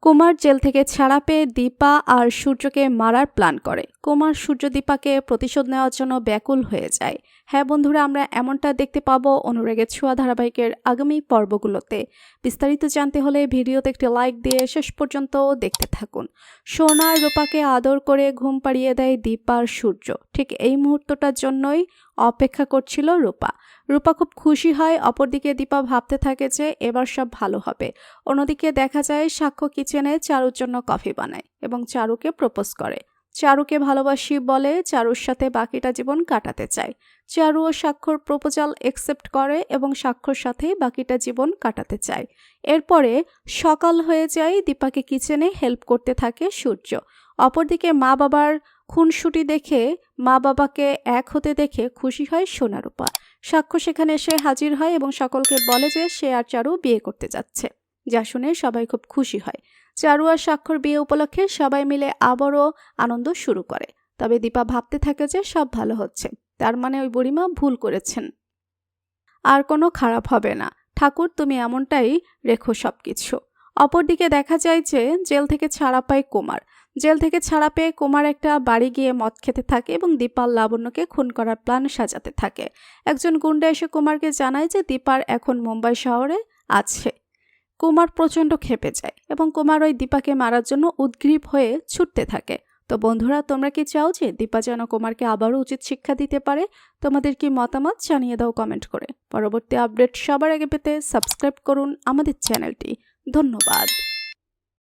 Kumar jail থেকে ছাড়া পেয়ে দীপা আর সূর্যকে মারার প্ল্যান করে। কুমার সূর্য দীপাকে প্রতিশোধ নেওয়ার জন্য ব্যাকুল হয়ে যায়। হ্যাঁ বন্ধুরা, আমরা এমনটা দেখতে পাবো অনুরাগের ছোঁয়া ধারাবাহিকের আগামী পর্বগুলোতে। বিস্তারিত জানতে হলে ভিডিওতে একটি লাইক দিয়ে শেষ পর্যন্ত দেখতে থাকুন। সোনা আর রূপাকে আদর করে ঘুম পাড়িয়ে দেয় দীপা আর সূর্য। ঠিক এই মুহূর্তটার জন্যই অপেক্ষা করছিল রূপা। রূপা খুব খুশি হয়। অপরদিকে দীপা ভাবতে থাকে যে এবার সব ভালো হবে। অন্যদিকে দেখা যায় সাক্ষ্য কিচেনে চারুর জন্য কফি বানায় এবং চারুকে প্রপোজ করে। চারুকে ভালোবাসি বলে চারুর সাথে বাকিটা জীবন কাটাতে চায়। চারু ও সাক্ষর প্রপোজাল একসেপ্ট করে এবং সাক্ষর সাথে বাকিটা জীবন কাটাতে চায়। এরপরে সকাল হয়ে যায়। দীপাকে কিচেনে হেল্প করতে থাকে সূর্য। অপরদিকে মা বাবার খুনসুটি দেখে মা বাবাকে এক হতে দেখে খুশি হয় সোনারূপা। সাক্ষ্য সেখানে এসে হাজির হয় এবং সকলকে বলে যে সে আর চারু বিয়ে করতে যাচ্ছে, যা শুনে সবাই খুব খুশি হয়। চারু আর সাক্ষর বিয়ে উপলক্ষে সবাই মিলে আবারও আনন্দ শুরু করে। তবে দীপা ভাবতে থাকে যে সব ভালো হচ্ছে, তার মানে ওই বুড়িমা ভুল করেছেন, আর কোনো খারাপ হবে না। ঠাকুর তুমি এমনটাই রেখো সবকিছু। অপরদিকে দেখা যায় যে জেল থেকে ছাড়া পায় কুমার। জেল থেকে ছাড়া পেয়ে কুমার একটা বাড়ি গিয়ে মদ খেতে থাকে এবং দীপার লাবণ্যকে খুন করার প্ল্যান সাজাতে থাকে। একজন গুন্ডা এসে কুমারকে জানায় যে দীপার এখন মুম্বাই শহরে আছে। কুমার প্রচণ্ড ক্ষেপে যায় এবং কুমার ওই দীপাকে মারার জন্য উদ্গ্রীব হয়ে ছুটতে থাকে। তো বন্ধুরা, তোমরা কি চাও যে দীপা যেন কুমারকে আবারও উচিত শিক্ষা দিতে পারে? তোমাদের কি মতামত জানিয়ে দাও কমেন্ট করে। পরবর্তী আপডেট সবার আগে পেতে সাবস্ক্রাইব করুন আমাদের চ্যানেলটি। ধন্যবাদ।